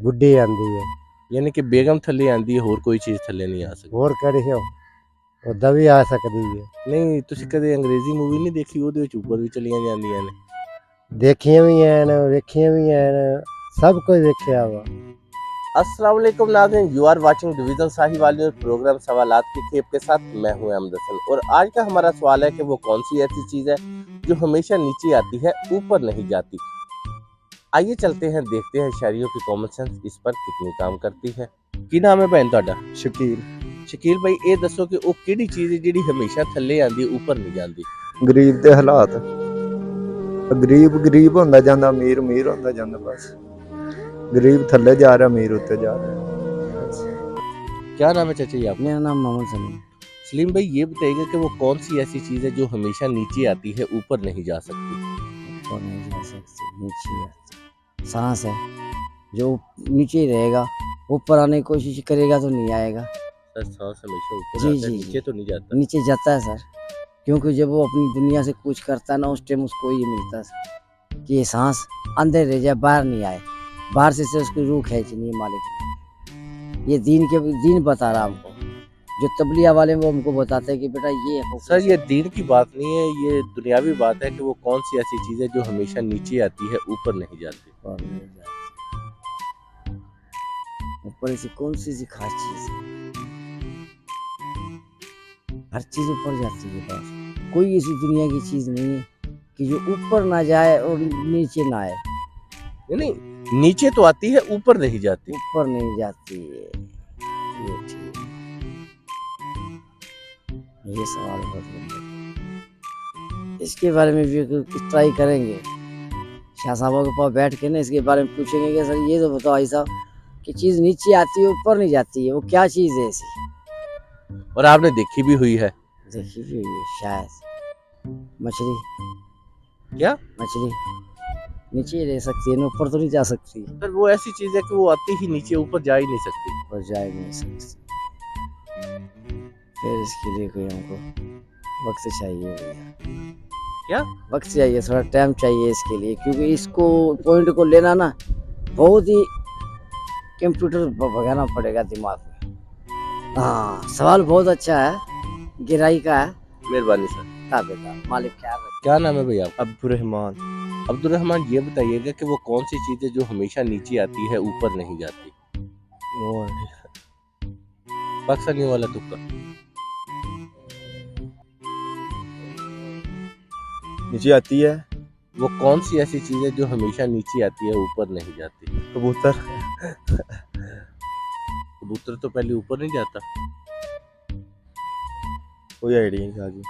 बुढ़ी आंदी है। यानी कि बेगम थल्ले आंदी है, होर कोई चीज़ थल्ले नहीं आ सकती। होर किहड़ी है उदा भी आ सकदी है। नहीं तुसीं कदे अंग्रेजी मूवी नहीं देखी, ਉਹਦੇ ਵਿੱਚ ਉੱਪਰ ਵੀ ਚਲੀਆਂ ਜਾਂਦੀਆਂ ਨੇ। देखियां भी हैं वेखियां भी हैं, सब कुछ वेख्या वा। अस्सलाम वालेकुम नाज़रीन, you are watching division Sahiwal news programme सवालात की खेप के साथ मैं हूं अहमद हसन। और आज का हमारा सवाल है कि वो कौन सी ऐसी चीज़ है जो हमेशा नीचे आती है ऊपर नहीं जाती। आइए चलते हैं, देखते हैं शायरियों की कॉमन सेंस इस पर कितनी काम करती है। की नाम है भैन तुहाडा? शकील। शकील भाई ये दसो कि वो किहड़ी चीज़ है जिहड़ी हमेशा थल्ले आंदी ऊपर नहीं जाती? गरीब दे हालात, गरीब गरीब होंदा जांदा, अमीर अमीर होंदा जांदा। बस गरीब थल्ले जा रहा, अमीर उत्ते जा रहा है। क्या नाम है चाचा जी आपका? मेरा नाम मोहम्मद सलीम। सलीम भाई ये बताइएगा कि वो कौन सी ऐसी चीज़ है जो हमेशा नीचे आती है ऊपर नहीं जा सकती? ऊपर नहीं जा सकती, नीचे आती। सांस है जो नीचे ही रहेगा, ऊपर आने की कोशिश करेगा तो नहीं आएगा। सर सांस हमेशा ऊपर जी, आता है, जी, नीचे जी। तो नहीं जाता। नीचे जाता है सर, क्योंकि जब वो अपनी दुनिया से कुछ करता है ना, उस टाइम उसको ये मिलता है कि ये सांस अंदर रह जाए, बाहर नहीं आए। बाहर से उसकी रूह खींचनी है मालिक ने। ये दीन बता रहा हमको। जो तबलिया वाले वो हमको बताते हैं कि बेटा ये सर ये दीन की बात नहीं है, ये दुनियावी बात है कि वो कौन सी ऐसी चीज़ है जो हमेशा नीचे आती है ऊपर नहीं जाती। ऊपर नहीं जाती। ऊपर ऐसी कौन सी खास चीज है? हर चीज ऊपर जाती है। बस कोई ऐसी दुनिया की चीज नहीं है कि जो ऊपर ना जाए और नीचे ना आए। नहीं नीचे तो आती है, ऊपर नहीं जाती। ऊपर नहीं जाती है, ये ठीक है। ये सवाल बहुत लंबा है। इसके बारे में भी ट्राई करेंगे, शाह साहबों के पास बैठ के ना इसके बारे में पूछेंगे कि सर ये तो बताओ भाई साहब कि चीज नीचे आती है ऊपर नहीं जाती है, वो क्या चीज है ऐसी? और आपने देखी भी हुई है। देखी भी हुई है शायद। मछली। क्या? मछली नीचे ही रह सकती है ना, ऊपर तो नहीं जा सकती। सर वो ऐसी चीज़ है कि वो आती ही नीचे, ऊपर जा ही नहीं सकती। ऊपर जा ही नहीं सकती। फिर इसके लिए कोई हमको वक्त चाहिए भैया। क्या? वक्त चाहिए, थोड़ा टाइम चाहिए इसके लिए, क्योंकि इसको पॉइंट को लेना ना बहुत ही कंप्यूटर भगाना पड़ेगा दिमाग में। हाँ सवाल बहुत अच्छा है, गहराई का है। मेहरबानी सर। ताबेदार मालिक क्या नाम है भैया आपका? अब्दुर्रहमान। अब्दुर्रहमान ये बताइएगा कि वो कौन सी चीज़ है जो हमेशा नीचे आती है ऊपर नहीं जाती? वो पाकिस्तानी वाला तुक्का। नीचे आती है। वो कौन सी ऐसी चीज़ है जो हमेशा नीचे आती है ऊपर नहीं जाती? कबूतर। कबूतर तो पहले ऊपर नहीं जाता। कोई आइडिया नहीं आगे।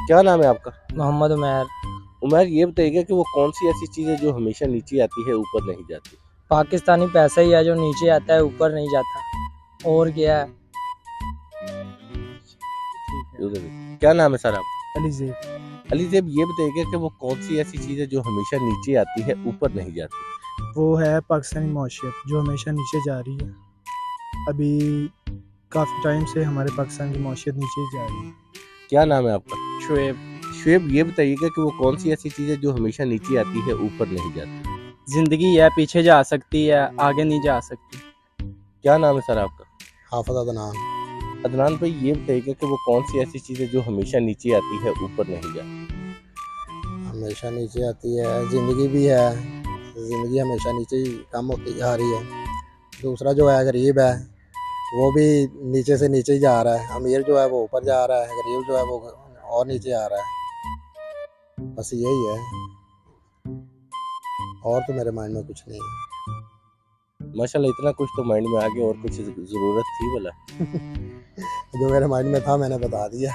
क्या नाम है आपका? मोहम्मद उमैर। उमर ये बताइएगा कि वो कौन सी ऐसी चीज़ है जो हमेशा नीचे आती है ऊपर नहीं जाती? पाकिस्तानी पैसा ही है जो नीचे आता है ऊपर नहीं जाता। और क्या है? क्या नाम है सर आपका? अलीज़ेब। अलीज़ेब ये बताइएगा कि वो कौन सी ऐसी चीज़ है जो हमेशा नीचे आती है ऊपर नहीं जाती? वो है पाकिस्तानी मौशियत जो हमेशा नीचे जा रही है। अभी काफ़ी टाइम से हमारे पाकिस्तान की मौशियत नीचे ही जा रही है। क्या नाम है आपका? शुएब। शुएब ये बताइएगा कि वो कौन सी ऐसी चीज़ है जो हमेशा नीचे आती है ऊपर नहीं जाती? जिंदगी है, पीछे जा सकती है, आगे नहीं जा सकती। क्या नाम है सर आपका? हाफिज़ अदनान। अदनान भाई ये बताइएगा कि वो कौन सी ऐसी चीज़ है जो हमेशा नीचे आती है ऊपर नहीं जाती? हमेशा नीचे आती है, ज़िंदगी भी है। ज़िंदगी हमेशा नीचे ही कम होती जा रही है। दूसरा जो है गरीब है, वो भी नीचे से नीचे ही जा रहा है। अमीर जो है वो ऊपर जा रहा है, गरीब जो है वो और नीचे आ रहा है। बस यही है, और तो मेरे माइंड में कुछ नहीं है। माशाल्लाह इतना कुछ तो माइंड में आ गया, और कुछ ज़रूरत थी भला? जो मेरे माइंड में था मैंने बता दिया।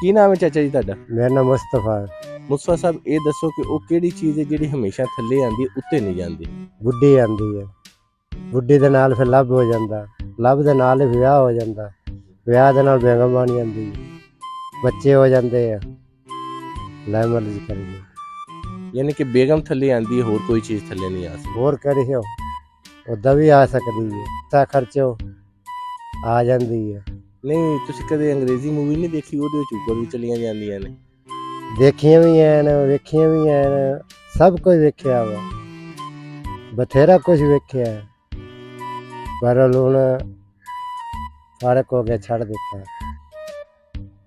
की नाम है चाचा जी ਤੁਹਾਡਾ? मेरा नाम मुस्तफा है। मुस्तफा साहब ये दसो कि वो ਕਿਹੜੀ चीज़ है ਜਿਹੜੀ हमेशा थल्ले आंदी उत्ते नहीं जाती? बुढ़ी आंदी है। बुढ़ी ਦੇ ਨਾਲ ਫਿਰ ਲੱਭ ਹੋ ਜਾਂਦਾ, ਲੱਭ ਦੇ ਨਾਲ ਹੀ ਵਿਆਹ ਹੋ ਜਾਂਦਾ, ਵਿਆਹ ਦੇ ਨਾਲ ਬੇਗਮ ਬਣ ਜਾਂਦੀ, ਬੱਚੇ ਹੋ ਜਾਂਦੇ ਆ, ਲੈ ਮਰਜ਼ੀ ਕਰੀਏ। यानी कि बेगम थल्ले आंदी है, होर कोई चीज़ थल्ले नहीं आ सकती। ਹੋਰ ਕਿਹੜੀ ਹੈ ਉਦਾਂ ਵੀ ਆ ਸਕਦੀ ਹੈ, ਤਾਂ ਖਰਚੋ ਆ ਜਾਂਦੀ ਹੈ। नहीं ਤੁਸੀਂ ਕਦੇ अंग्रेजी मूवी नहीं देखी, ਉਹਦੇ ਵਿੱਚ ਉੱਪਰ ਵੀ ਚਲੀਆਂ ਜਾਂਦੀਆਂ ਨੇ। देखियां भी हैं वेखियां भी हैं, सब कुछ वेख्या वा, बथेरा कुछ वेख्या है। पर उन्होंने फारक हो गया, छाड़ देता है।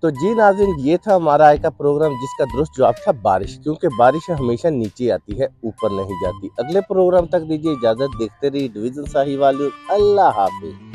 तो जी नाज़रीन, ये था हमारा आज का प्रोग्राम जिसका दुरुस्त जवाब था बारिश, क्योंकि बारिश हमेशा नीचे आती है, ऊपर नहीं जाती। अगले प्रोग्राम तक दीजिए इजाजत, देखते रहिए डिवीजन साहिवाल न्यूज़। अल्लाह हाफिज।